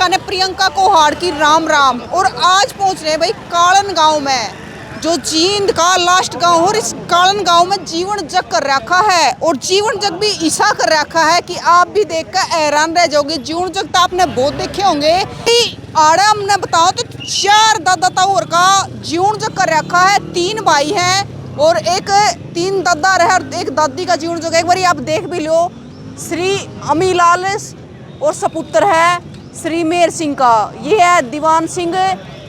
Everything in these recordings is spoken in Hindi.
प्रियंका ने प्रियंका को हार की राम राम। और आज पहुंच रहे हैं भाई कालन गांव में, जो जींद का लास्ट गांव। और इस कालन गांव में जीवन जग कर रखा है, और जीवन जग भी ऐसा कर रखा है कि आप भी देखकर हैरान रह जाओगे। जीवन जग तो आपने बहुत देखे होंगे। आड़ा हमने बताओ तो 4 दादा ताऊर का जीवन जग कर रखा है। 3 भाई हैं और 3 दादा है और 1 दादी का जीवन जग। एक बार आप देख भी लो, श्री अमीलाल और सपुत्र है श्री मेहर सिंह का। ये है दीवान सिंह,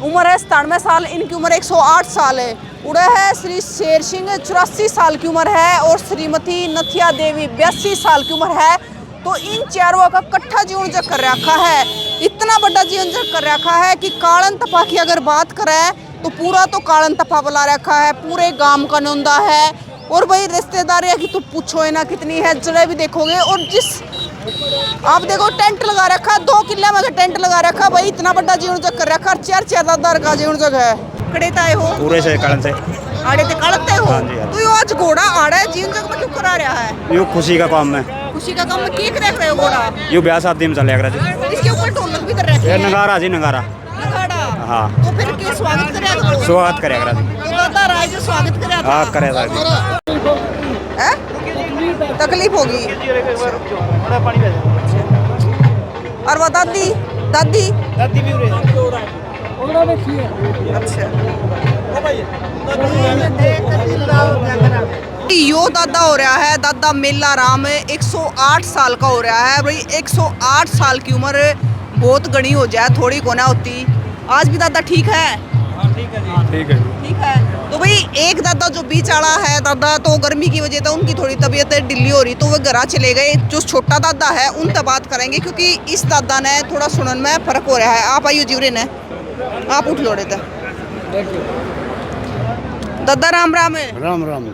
उम्र है 97 साल, इनकी उम्र 108 साल है। उड़े है श्री शेर सिंह, 84 साल की उम्र है। और श्रीमती नथिया देवी 82 साल की उम्र है। तो इन चारों का इकट्ठा जीवन जग कर रखा है। इतना बड़ा जीवन जग कर रखा है कि कालन तपा की अगर बात करें तो पूरा तो कालन तपा बुला रखा है, पूरे गांव का नोंदा है। और भाई रिश्तेदारी की तो पूछो ना कितनी है, जरा भी देखोगे। और जिस आप देखो टेंट लगा रखा, 2 किले में टेंट लगा रखा भाई। इतना बड़ा जीवन जग कर रखा, 4 दादा का जीवन जग है। कड़े ताए हो पूरे से कालन से आड़े ते कालते हो। हाँ जी, हाँ। तो यो आज घोड़ा आड़ा है जीवन जग में क्यों करा रहा है? यो खुशी का काम है। खुशी का काम में केक रख रहे हो घोड़ा? यो ब्याह शादी में चले जी। इसके ऊपर ढोलक भी कर रखे ये हैं। नगारा जी, नगारा। नगाड़ा। हाँ। तो फिर के स्वागत करेगा? स्वागत करेगा जी। तो दादा राय जो स्वागत करेगा। हाँ करेगा जी। हैं? तकलीफ होगी। और वो दादी दादी दादी भी अच्छा। यो दादा हो रहा है, दादा मेला राम 108 साल का हो रहा है भाई। 108 साल की उम्र बहुत गणी हो जाए, थोड़ी को ना होती। आज भी दादा ठीक है? ठीक है जी। ठीक है, ठीक है। तो भाई एक दादा जो बीच आड़ा है दादा, तो गर्मी की वजह से उनकी थोड़ी तबीयत ढिल्ली हो रही, तो वो घर चले गए। जो छोटा दादा है उनसे बात करेंगे, क्योंकि इस दादा ने थोड़ा सुनने में फर्क हो रहा है। आप आइयो जीवरे ने, आप उठ लोड़े थे। दादा राम राम है। राम राम।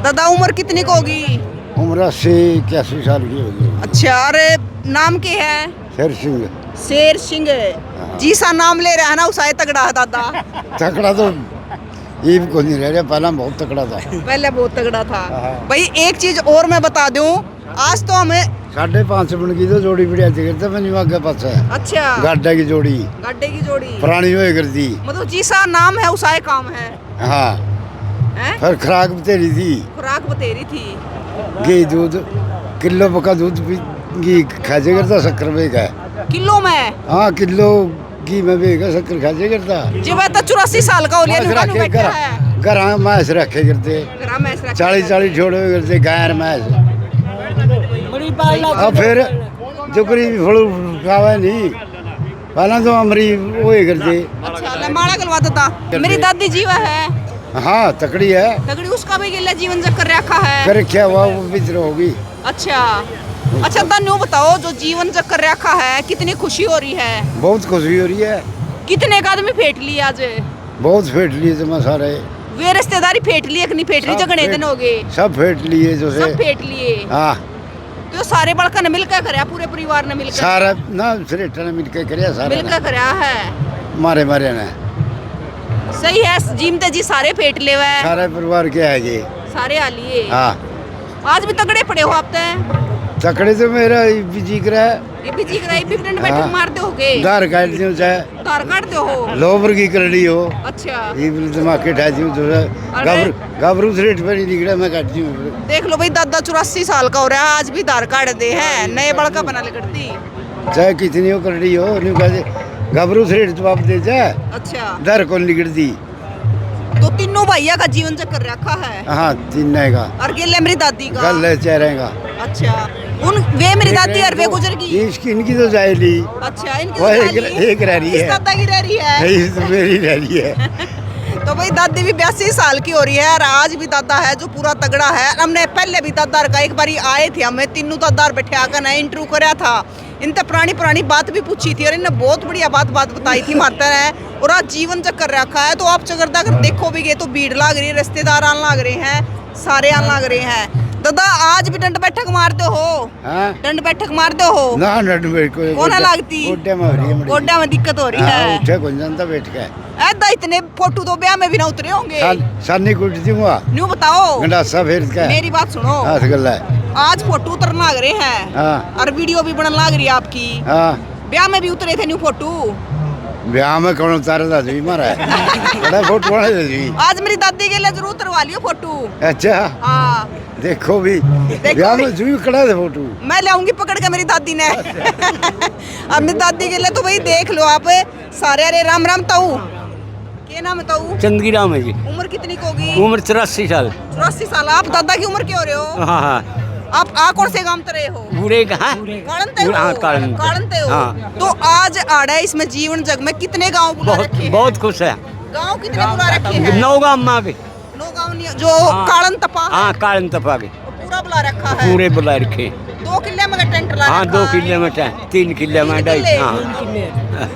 दादा उम्र कितनी को होगी? उम्र 81 साल की होगी। अच्छा। अरे नाम क्या है? शेर सिंह। शेर सिंह जी सा नाम ले रहा है ना, उसाए तगड़ा है दादा। तकड़ा तो ये को नहीं रह रहा, पहला बहुत तकड़ा था। पहले बहुत तगड़ा था भाई। एक चीज और मैं बता दूं, आज तो हमें 5.5 मन की तो जोड़ी बढ़िया करते मैं आगे पास है। अच्छा। गाड्डा की जोड़ी, गड्ढे की जोड़ी पुरानी हुए करती। मतलब जी सा नाम है उसाए काम है। हाँ। हैं? फिर खुराक बतेरी थी, खुराक बतेरी थी। घी दूध, किलो पका दूध घी खाजे करता, शक्कर बेगा किलो में। हाँ किलो घी में बेगा, शक्कर खाजे करता। जब तो 84 साल का हो लिया, नुका नु बैठा है। घर मैस रखे करते, घर में ऐसे रखे 40 छोड़े करते गायर मैस। अब फिर जुकरी भी फल खावा नहीं, पहला तो अमरी वो करते। अच्छा ले माड़ा गलवा देता। मेरी दादी जीवा है। हाँ तकड़ी है, तगड़ी। उसका भी गिल्ला जीवन जग कर रखा है। कर क्या हुआ वो विद्रोह होगी। अच्छा। अच्छा तन्नू बताओ, जो जीवन जग कर रखा है कितनी खुशी हो रही है? बहुत खुशी हो रही है। कितने का आदमी फेंट लिए आज? बहुत फेंट लिए तुम सारे। वे रिश्तेदारी फेंट लिए कि नहीं फेंट रही? जगने दिन हो गए सब फेंट लिए जो से। सब फेंट लिए। हाँ। तो सारे बड़का ने मिलकर करया, पूरे परिवार ने मिलकर सारा ना श्रेष्ठ ने मिलकर कराया, सारा मिलकर करया है। मारे मारे ने सही है। जीमते जी सारे फेंट ले हुए, सारे परिवार के है जी। सारे आ लिए। हाँ। आज भी तगड़े पड़े हो आप तो। तकड़े तो मेरा बिजी करा है। ये भी जी कराई भी फ्रेंड बैठ हाँ। मारते होगे। दार काट दियो चाहे तार काटते हो। लोबर की कर ली हो। अच्छा। ये भी दिमाग के ढाई दियो तो गाबरू रेट पर ही निकला, मैं काटती हूँ। देख लो भाई, दादा 84 साल का हो रहा है, आज भी धार काट दे है। नए बड़का बना ले करती। चाहे कितनी हो कर ली हो, नहीं कहते गाबरू रेट जवाब दे जाए। अच्छा। दर को निकल दी। तो तीनों भैया का जीवन चक्कर रखा है। हाँ 3 का। और गेले मेरी दादी का। कल है चेहरे का। अच्छा। उन वे मेरी दादी और वे गुजर गई। इसकी इनकी तो जाए ली। अच्छा। इनकी वो तो एक खाली रह रही इस है। दादा की रह रही है। ये तो मेरी रह रही है। तो भाई दादी भी 82 साल की हो रही है, और आज भी दादा है जो पूरा तगड़ा है। हमने पहले भी दादार का एक बारी आए थे, हमें तीनों दादार बैठे आकर ना इंटरव्यू कराया था। इनसे पुरानी बात भी पूछी थी, और इन्हें बहुत बढ़िया बात बताई थी माता ने। और आज जीवन चक्कर रखा है। तो आप चकरदा अगर देखो भी गए तो भीड़ लाग रही है, रिश्तेदार आने लाग रहे हैं, सारे आने लाग रहे हैं। दादा आज भी डंड बैठक मारते हो? हाँ? डंड बैठक मारते हो? ना डंड बैठ को कोना लागती? गोड्डे में हो रही है। गोड्डा में दिक्कत हो रही है। उठे कौन जानता बैठ के। ऐदा इतने फोटो तो ब्याह में भी ना उतरे होंगे। सानी कुट दूंगा। न्यू बताओ। गंडासा फेर के। मेरी बात सुनो। हां गल्ला है। आज फोटो उतरने लग रहे हैं। हाँ। और वीडियो भी बनने लग रही है आपकी। हाँ। ब्याह में भी उतरे थे न्यू फोटो। ब्याह में कौन उतारता जी मारा बड़ा फोटो वाले थे जी। आज मेरी दादी के लिए जरूर उतरवा लियो फोटो। अच्छा हाँ देखो भी ब्याह में जू खड़ा थे फोटो। मैं लाऊंगी पकड़ के मेरी दादी ने। अब मेरी दादी के लिए तो भाई देख लो आप सारे। अरे राम राम ताऊ, क्या नाम है ताऊ? चंदगी राम है जी। उम्र कितनी की होगी? उम्र 84 साल। 84 साल। आप दादा की उम्र क्या हो रहे हो? हाँ हाँ। आप कौन से गांव रहे हो? बूढ़े कहाँ? काड़नते हो? हाँ, काड़नते। काड़नते हो। हाँ। तो आज आड़ा है इसमें जीवन जग में कितने गांव बुला बहुत रखे हैं? बहुत खुश है। गांव कितने बुला रखे हैं? 9 गाँव माँ के। 9 गांव जो काड़न तपा हाँ कालन तपा के वो पूरा बुला रखा है। पूरे बुला रखे। 2 किले में का टेंट लगा हाँ रखा 2 है। किले में 3 किले में 2.5। हाँ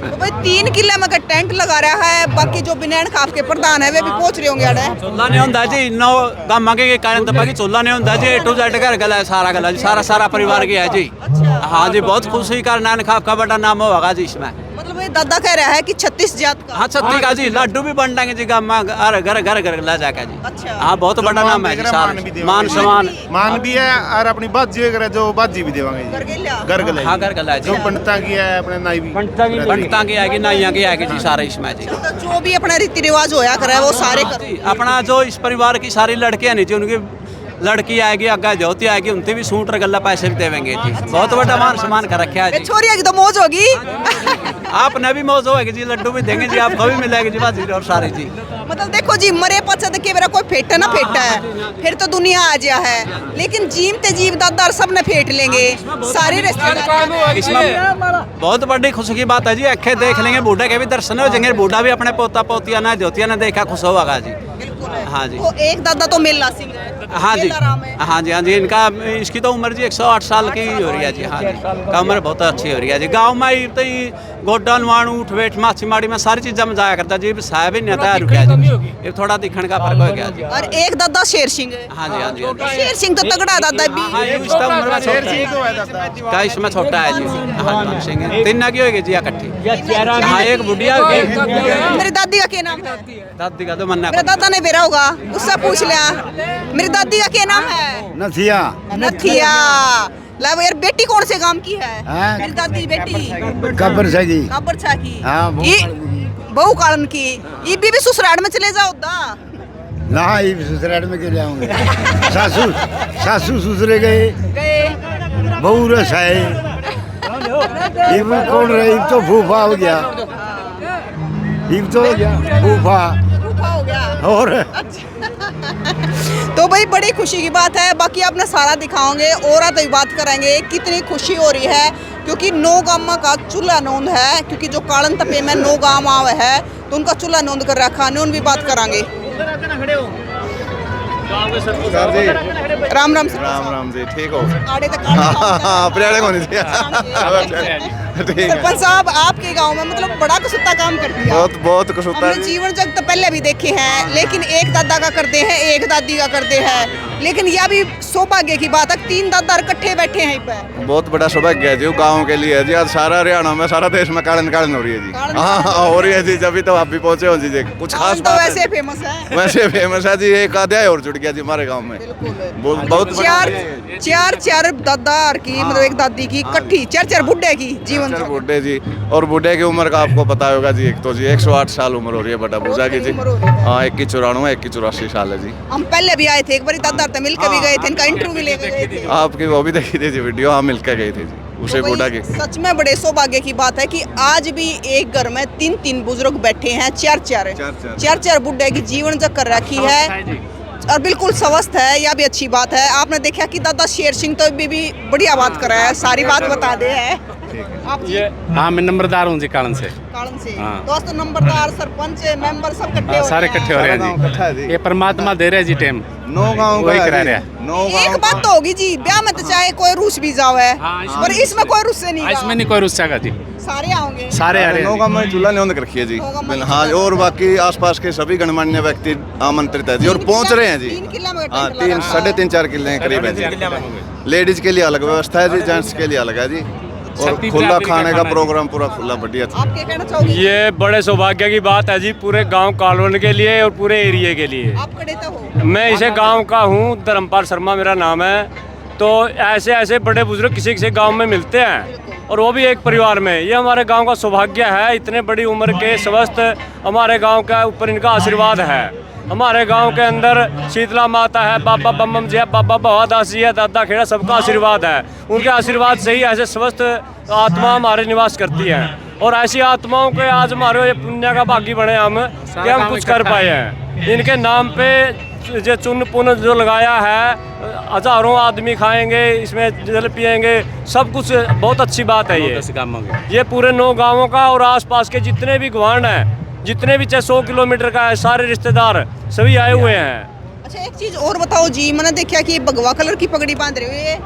तो भाई 3 किले में का टेंट लगा रहा है। बाकी जो बिनैन खाफ के प्रधान है वे भी पहुंच रहे होंगे आड़े। चोला नहीं होता जी 9 गाँव के कारण तपा की चोला नहीं होता जी। A to Z घर गला है, सारा गला जी, सारा परिवार गया है जी। अच्छा। हाँ जी, बहुत खुशी का नान खाप का बड़ा नाम होगा जी इसमें। मतलब भाई दादा कह रहा है कि 36 जात का। हाँ 36 का जी, लड्डू भी बन देंगे जी गाँव में, घर ला जाकर जी। अच्छा। हाँ बहुत बड़ा नाम है जी सारा। मान सम्मान मान भी है और अपनी बाजी वगैरह जो बाजी भी देवांगे जी। गरगेलिया। गरगल हाँ घर गला है जी। जो पंडिता की है अपने नाई भी पंडितां की आएगी, नाइयां की आएगी जी, सारा इसमें जी। तो जो भी अपना रीति रिवाज होया करे वो सारे कर। जी, अपना जो इस परिवार की सारी लड़कियां नहीं जी, उनकी लड़की आएगी, अग्गा ज्योति आएगी, उनसे भी सूट गल्ला पैसे भी देवेंगे जी। बहुत बड़ा मान सम्मान कर रखा है ये जी। छोरिया की तो मौज होगी। आपने भी मौज होगी जी, लड्डू भी देंगे जी, आपको भी मिलेगी जी बाजी और सारी जी। मतलब देखो जी मरे पचा के मेरा कोई फेटा ना फेटा है फिर तो दुनिया आ गया है। लेकिन जीवते जीव दादा सब ने फेट लेंगे सारे रिश्तेदार। इसमें बहुत बड़ी खुशी की बात है जी। अखे देख लेंगे, बूढ़े के भी दर्शन हो जाएंगे, बूढ़ा भी अपने पोता पोतिया ना ज्योतिया ने देखा खुश होगा जी। बिल्कुल है। हाँ जी। वो एक दादा तो मेला सिंह है। हाँ जी, मेला राम है। हाँ जी, हाँ जी। इनका इसकी तो उम्र जी 108 साल की हो रही है जी। हाँ जी, का उम्र बहुत अच्छी हो रही है जी। गाँव में ही तो गोड्डा नवाणु उठ बैठ माछी माड़ी में सारी चीज़ों में जाया करता जी। साहब ही नहीं आता रुकिया जी, ये थोड़ा दिखने का फर्क हो गया जी। और एक दादा शेर सिंह है। हाँ जी, हाँ जी, हाँ जी। शेर सिंह तो तगड़ा दादा भी। हाँ, ये इसका उम्र में छोटा है। का इसमें छोटा है जी। हाँ जी, सिंह 3 की होगी जी इकट्ठी। हाँ एक बुढ़िया होगी। मेरी दादी का क्या नाम है? दादी का तो मन्ना मेरा दादा ने बेरा होगा उससे पूछ लिया। मेरी दादी का क्या नाम है? नथिया नथिया। ला यार बेटी कौन से गांव की है? हाँ? मेरी दादी बेटी कब्र से जी। काबरछा की। हाँ, बहु ये बहु कालन की। ये भी ससुराल में चले जाओ दा। ना ये ससुराल में के जाऊंगे। सासू ससुरे गए बहू रस है। ये वो कौन रहे? ये तो फूफा हो गया। ये तो हो गया फूफा फूफा हो गया। और तो भाई बड़ी खुशी की बात है। बाकी आपने सारा दिखाओगे और तो बात करेंगे कितनी खुशी हो रही है क्योंकि 9 गाँव का चूल्हा नोंद है। क्योंकि जो कालन तपे में 9 गाँव आवे है तो उनका चूल्हा नोंद कर रखा है। उन भी बात करांगे। राम राम सर। राम जी ठीक हो। आड़े तक प्यारे को नहीं सरपंच साहब आपके गांव में मतलब बड़ा कसुत्ता काम कर दिया। बहुत कुछ होता हमने है। जीवन जग तो पहले भी देखे हैं लेकिन एक दादा का करते हैं एक दादी का करते हैं। लेकिन यह भी सौभाग्य की बात है 3 दादा इकट्ठे बैठे हैं पे। बहुत बड़ा सौभाग्य है जी गाँव के लिए जी। आज सारा हरियाणा में सारा देश में कालन कालन हो रही है जी। हाँ हो रही है जी। जब तो आप भी पहुंचे हो जी। कुछ खास तो बात वैसे है। फेमस है। वैसे फेमस है जी। एक अध्याय और जुड़ गया जी हमारे गाँव में। बहुत चार दादा की मतलब एक दादी की इकट्ठी 4 बुड्ढे की जीवन जग। बूढ़े जी। और बूढ़े की उम्र का आपको पता होगा जी। एक तो जी 108 साल उम्र हो रही है बड़ा बूढ़ा की जी। हाँ एक की 94 एक की 84 साल है जी। हम पहले भी आए थे एक बार दादा तो मिलकर भी गए थे। इनका इंटरव्यू भी लेकर गए थे। आपकी वो भी देखी थी जी वीडियो। हाँ मिलकर गई थी जी उसे तो भाई, बूढ़ा की। सच में बड़े सौभाग्य की बात है कि आज भी एक घर में 3 बुजुर्ग बैठे हैं। 4 बुड्ढे की जीवन जग कर रखी है और बिल्कुल स्वस्थ है। यह भी अच्छी बात है। आपने देखा कि दादा शेर सिंह तो भी बढ़िया बात कर रहा है। सारी बात बता दे है आप जी। हाँ मैं नंबरदार हूँ जी कालन से। कालन से हाँ। दोस्तों नंबरदार सरपंच मेंबर सब इकट्ठे हो सारे इकट्ठे हो रहे हैं जी। ये परमात्मा दे रहे हैं जी टाइम। 9 गाँव वही करा रहे हैं। एक बात तो होगी जी ब्याह में तो चाहे कोई रूस भी जाओ है पर इसमें कोई रूस से नहीं इसमें नहीं कोई रुस्सा का जी। सारे आओगे। सारे आ रहे 9 हैं गाँव में चूल्हा नहीं रखी है जी। 9 गाँव में हाँ और बाकी आसपास के सभी गणमान्य व्यक्ति आमंत्रित है जी और पहुंच रहे हैं जी। 3 किला में हाँ टेंट लगा 3.5-4 किले के करीब है जी। लेडीज के लिए अलग व्यवस्था है जी। जेंट्स के लिए अलग है जी। और खुला खाने का प्रोग्राम पूरा खुला बढ़िया था। आप क्या कहना चाहोगे? ये बड़े सौभाग्य की बात है जी पूरे गांव कालवन के लिए और पूरे एरिया के लिए। आप खड़े तो हो। मैं इसे गांव का हूँ, धर्मपाल शर्मा मेरा नाम है। तो ऐसे ऐसे बड़े बुजुर्ग किसी किसी गांव में मिलते हैं और वो भी एक परिवार में। ये हमारे गांव का सौभाग्य है, इतने बड़ी उम्र के स्वस्थ हमारे गांव का ऊपर इनका आशीर्वाद है। हमारे गांव के अंदर शीतला माता है, बाबा बम जी है, बाबा भवादास जी है, दादा खेड़ा, सबका आशीर्वाद है। उनके आशीर्वाद से ही ऐसे स्वस्थ आत्मा हमारे निवास करती है। और ऐसी आत्माओं के आज हमारे ये पुण्य का भागी बने हम कि हम कुछ कर पाए हैं। इनके नाम पे जो चुन पुन जो लगाया है, हजारों आदमी खाएंगे, इसमें जल पिएंगे, सब कुछ बहुत अच्छी बात है। ये पूरे 9 गांवों का और आसपास के जितने भी गवांड हैं, जितने भी 100 किलोमीटर का है, सारे रिश्तेदार सभी आए हुए हैं। अच्छा एक चीज और बताओ जी, मैंने देखा कि भगवा कलर की पगड़ी बांध रहे हुए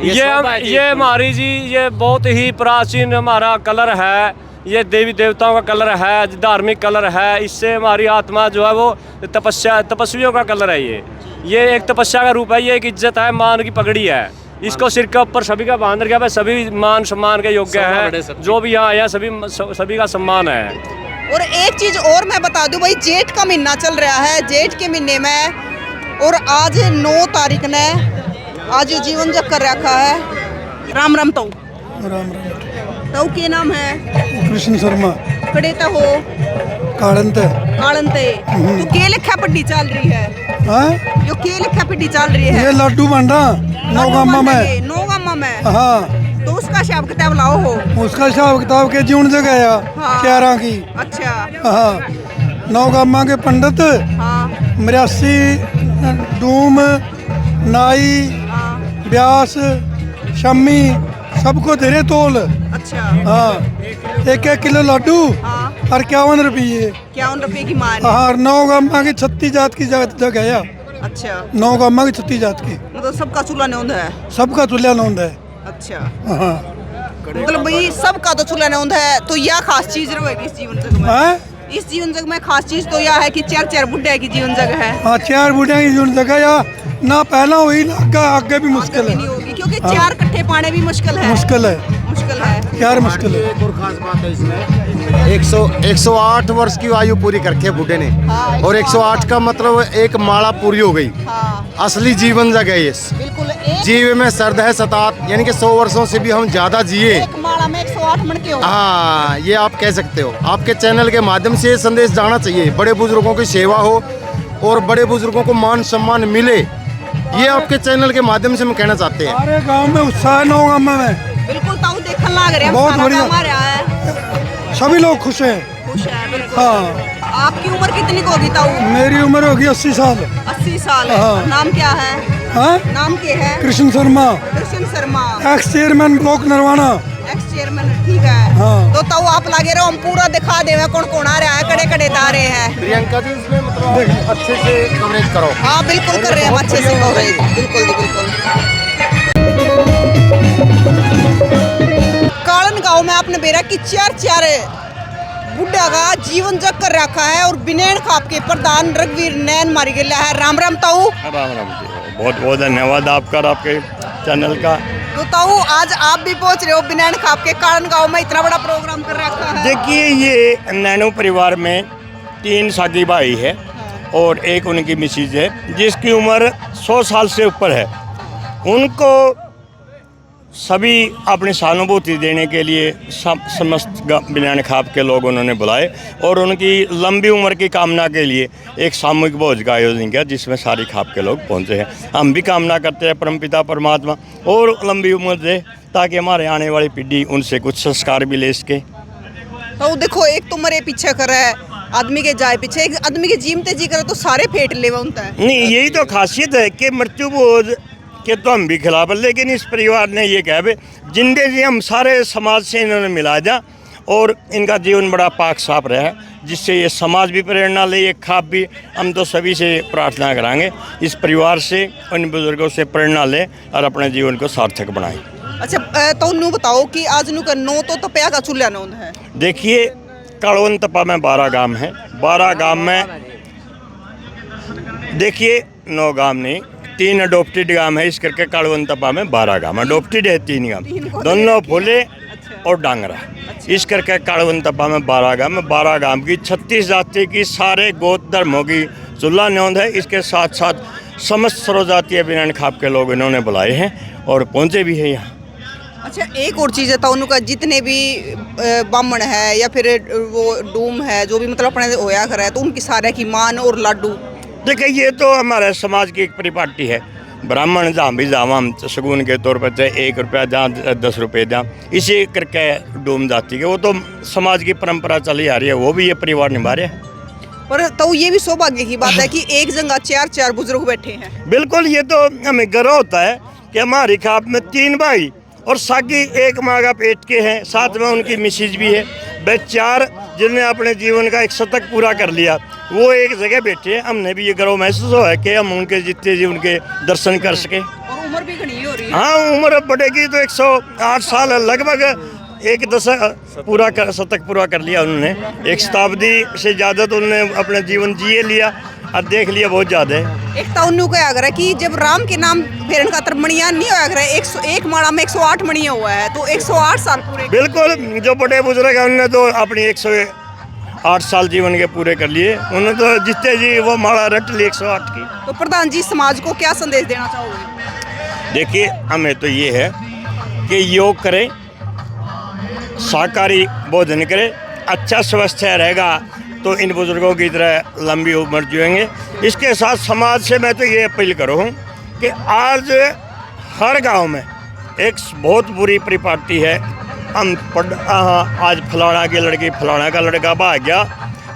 ये हमारी जी ये बहुत ही प्राचीन हमारा कलर है। ये देवी देवताओं का कलर है, धार्मिक कलर है। इससे हमारी आत्मा जो है वो तपस्वियों का कलर है। ये एक तपस्या का रूप है, ये एक इज्जत है, मान की पगड़ी है। इसको सिर के ऊपर सभी का बांध रखा है, सभी मान सम्मान के योग्य है। जो भी यहाँ आया सभी का सम्मान है। और एक चीज और मैं बता दूं भाई, जेठ का महीना चल रहा है, जेठ के महीने में और आज 9 तारीख ने आज जीवन जग कर रखा है। राम राम तो राम तो के नाम है कृष्ण शर्मा कड़ेता हो काड़नते तो के लिखा पट्टी चल रही है? हाँ जो के लिखा पट्टी चल रही है? ये लड्डू बंडा नौगामा में। नौगामा में? हाँ। तो उसका हिसाब किताब लाओ हो? उसका हिसाब किताब के जीवन जगह है। हाँ। 11 की। अच्छा। हाँ। नौगामा के पंडित। हाँ। 83 डूम नाई व्यास शम्मी सबको दे रहे तोल। अच्छा। हाँ 1-1 किलो लड्डू। हाँ। और 51 रुपये। 51 रुपये की मान? हाँ। नौगामा की 36 जात की जगह है। अच्छा। नौगामा की 36 जात की। मतलब सबका चूल्हा नौंद है? सबका चूल्हा नौंद है। अच्छा। हाँ। मतलब भाई सबका तो चूल्हा नौंद है, तो यह खास चीज रहेगी इस जीवन जग में? हाँ? इस जीवन जग में खास चीज तो यह है कि 4 बुढ़े की जीवन जग है। हाँ 4 बुढ़िया की जीवन जगह या ना पहला हुई ना आगे भी मुश्किल है। नहीं होगी क्योंकि 4 कट्ठे पाने भी मुश्किल है। मुश्किल है। मुश्किल है। 4 मुश्किल है। एक और खास बात है इसमें, 108 वर्ष की आयु पूरी करके है बूढ़े ने। हाँ, और 108 का मतलब एक माला पूरी हो गई। हाँ। असली जीवन जग है ये। बिल्कुल। जीव में सर्द है 7 यानी कि 100 वर्षों से भी हम ज्यादा जिए। एक माला में 108 मन के हो। हाँ ये आप कह सकते हो। आपके चैनल के माध्यम से ये संदेश जाना चाहिए, बड़े बुजुर्गों की सेवा हो और बड़े बुजुर्गों को मान सम्मान मिले, ये आपके चैनल के माध्यम से हम कहना चाहते हैं। हमारे गांव में उत्साह है। नौगामा में बिल्कुल ताऊ देखने लग रहे हैं, बहुत सारा बढ़िया। काम आ रहा है, सभी लोग खुश हैं। खुश है बिल्कुल। हाँ। आपकी उम्र कितनी की होगी ताऊ? मेरी उम्र होगी 80 साल। 80 साल है। हाँ। नाम क्या है? हाँ? नाम क्या है? Krishna Sharma. Krishna Sharma. X chairman block Narwana. X chairman, ठीक है। हाँ। तो ताऊ आप लगे रहो, हम पूरा दिखा देवे कौन कौन आ रहा है, कड़े कड़े तारे हैं। प्रियंका जी इसमें मतलब अच्छे से कवरेज करो। हाँ बिल्कुल कर रहे हैं हम अच्छे से कवरेज, बिल्कुल जी बिल्कुल। कालन गांव में आपने बेरा की 4 बुढ़ा का जीवन जग कर रखा है और बिनेन खाप के प्रधान रघुवीर नैन मारी गया है। राम राम ताऊ। राम राम जी, बहुत बहुत धन्यवाद आपका और आपके चैनल का। तो ताऊ आज आप भी पहुंच रहे हो बिनेन खाप के कालन गांव में, इतना बड़ा प्रोग्राम कर रखा है। देखिए ये नैनो परिवार में 3 सागी भाई है और एक उनकी मिसेज है जिसकी उम्र 100 साल से ऊपर है। उनको सभी अपनी सहानुभूति देने के लिए समस्त बिनान खाप के लोग उन्होंने बुलाए और उनकी लंबी उम्र की कामना के लिए एक सामूहिक भोज का आयोजन किया जिसमें सारी खाप के लोग पहुंचे हैं। हम भी कामना करते हैं परमपिता परमात्मा और लंबी उम्र दे ताकि हमारे आने वाली पीढ़ी उनसे कुछ संस्कार भी ले सके। तो देखो एक तो मरे पीछे कर है आदमी के जाए पीछे, एक आदमी के जीमते जी करे तो सारे फेट ले होता है। नहीं यही तो खासियत है कि मृत्यु बोध के तो हम भी खिलाफ है, लेकिन इस परिवार ने ये कहा जिंदे जी हम सारे समाज से इन्होंने मिला जा और इनका जीवन बड़ा पाक साफ रहा है जिससे ये समाज भी प्रेरणा ले, ये खाप भी। हम तो सभी से प्रार्थना कराएंगे इस परिवार से उन बुजुर्गों से प्रेरणा ले और अपने जीवन को सार्थक बनाएं। अच्छा तो नू बताओ कि आज नू का 9 तो तपया का चूल्हा नौंद है। देखिए काड़वन तपा में 12 गांव है, 12 गांव में देखिए 9 गांव नहीं 3 अडोप्टेड गांव है, इस करके काड़वन तपा में 12 गांव अडोप्टेड है। 3 गांव दोनों फूले और डांगरा, इस करके काड़वन तपा में 12 गांव की 36 जाति की सारे गोत धर्मों की चूल्हा नौंद है। इसके साथ साथ समस्त सर्वजातीय बिनान खाप के लोग इन्होंने बुलाए हैं और पहुँचे भी हैं यहाँ। अच्छा एक और चीज़ है तो उनका जितने भी बामण है या फिर वो डूम है जो भी मतलब अपने होया कर है तो उनकी सारे की मान और लाडू। देखिए ये तो हमारे समाज की एक परिपाटी है। ब्राह्मण जहाँ भी जावा हम शगुन के तौर पर चाहे 1 रुपया जहाँ 10 रुपये जहाँ इसी करके डूम जाती है। वो तो समाज की परंपरा चली आ रही है, वो भी ये परिवार निभा रहे हैं। पर तो ये भी सौभाग्य की बात है कि एक जगह 4 बुजुर्ग बैठे हैं। बिल्कुल, ये तो हमें गर्व होता है कि हमारी खाप में 3 भाई और साकी एक माँ का पेट के हैं, साथ में उनकी मिसेज भी है। वे 4 जिन्होंने अपने जीवन का एक शतक पूरा कर लिया, वो एक जगह बैठे हैं। हमने भी ये गर्व महसूस हुआ है कि हम उनके जितने जी उनके दर्शन कर सके। और उम्र भी घनी हो रही है। हाँ, उम्र बढ़ेगी तो 108 साल लगभग एक दशक पूरा कर शतक पूरा कर लिया उन्होंने। 1 शताब्दी से ज़्यादा तो उन्होंने अपना जीवन जिए लिया और देख लिया बहुत ज़्यादा। एक तो उन्होंने कहा अगर कि जब राम के नाम फेरन का मणिया नहीं होया अगर 101 माड़ा में 108 मणिया हुआ है तो 108 साल पूरे। बिल्कुल, जो बड़े बुजुर्ग हैं उन्होंने तो अपनी 108 साल जीवन के पूरे कर लिए। उन्होंने तो जितने जी वो माड़ा रट ली 108 की। तो प्रधान जी समाज को क्या संदेश देना चाहोगे? देखिए, हमें तो ये है कि योग करें, शाकाहारी भोजन करें, अच्छा स्वस्थ रहेगा तो इन बुजुर्गों की तरह लंबी उम्र जिएंगे। इसके साथ समाज से मैं तो ये अपील करूँ कि आज हर गांव में एक बहुत बुरी परिपाटी है। हम आज फलाना की लड़की फलाना का लड़का भाग गया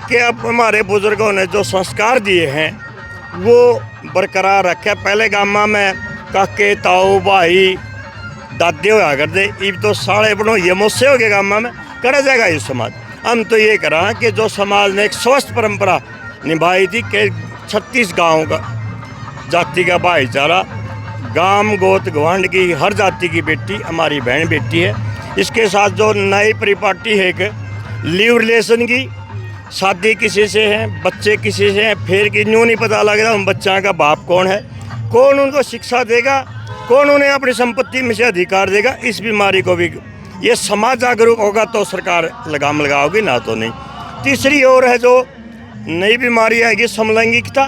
कि अब हमारे बुजुर्गों ने जो संस्कार दिए हैं वो बरकरार रखे। पहले गाँव में काके ताऊ भाई दादे होया करते, अब तो साढ़े बनो ये मुझसे हो गए गाँव में करा जाएगा ये समाज। हम तो ये करा कि जो समाज ने एक स्वस्थ परंपरा निभाई थी कि 36 गाँव का जाति का भाईचारा, गाम गोत गवांड की हर जाति की बेटी हमारी बहन बेटी है। इसके साथ जो नई परिपाटी है कि लिव रिलेशन की, शादी किसी से है, बच्चे किसी से हैं, फिर कि यूँ नहीं पता लग रहा उन बच्चों का बाप कौन है, कौन उनको शिक्षा देगा, कौन उन्हें अपनी संपत्ति में से अधिकार देगा। इस बीमारी को भी ये समाज जागरूक होगा तो सरकार लगाम लगाओगी, ना तो नहीं। तीसरी ओर है जो नई बीमारी है समलैंगिकता,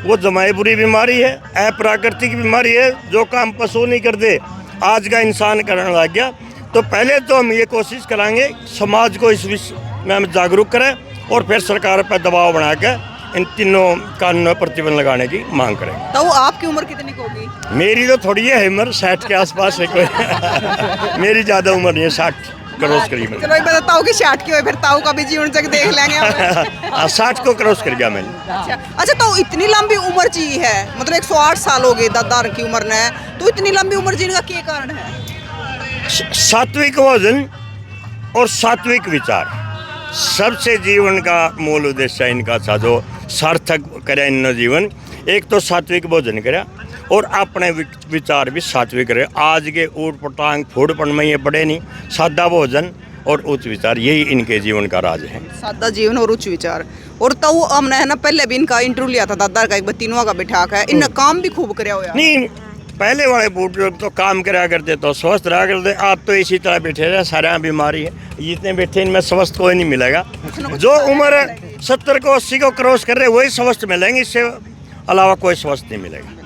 वो जमाई बुरी बीमारी है, अप्राकृतिक बीमारी है। जो काम पशु नहीं करते आज का इंसान करने लग गया। तो पहले तो हम ये कोशिश कराएंगे समाज को इस विषय में हम जागरूक करें और फिर सरकार पर दबाव बना के इन तीनों कानूनों पर प्रतिबंध लगाने की मांग करें। तो आपकी उम्र कितनी होगी? मेरी तो थोड़ी है उम्र, 60 के आसपास है कोई मेरी ज़्यादा उम्र नहीं है, 60 क्रॉस करी मैंने। चलो मैं ताऊ की 60 की हो फिर ताऊ का भी जीवन जग देख लेंगे। 60 को क्रॉस कर गया मैंने। अच्छा तो इतनी लंबी उम्र जी है, मतलब 108 साल हो गए दादा की उम्र ने, तो इतनी लंबी उम्र जीने का क्या कारण है? सात्विक भोजन और सात्विक विचार सबसे जीवन का मूल उद्देश्य इनका था, जो सार्थक करे इन जीवन। एक तो सात्विक भोजन करे और अपने विचार भी सात्विक रहे। आज के ऊट पटांग फूडपन में ये बड़े नहीं, सादा भोजन और उच्च विचार, यही इनके जीवन का राज है। सादा जीवन और उच्च विचार। और तो हमने है ना पहले भी इनका इंटरव्यू लिया था दादा का, एक तीनों का बिठा है, इन काम भी खूब कराया हुआ। नहीं, पहले वाले बुजुर्ग तो काम करा करते तो स्वस्थ रहा करते। आप तो इसी तरह बैठे रहे, सारा बीमारी है, जितने बैठे इनमें स्वस्थ कोई नहीं मिलेगा। जो उम्र 70 को 80 को क्रॉस कर रहे वही स्वस्थ मिलेंगे, इससे अलावा कोई स्वस्थ नहीं मिलेगा।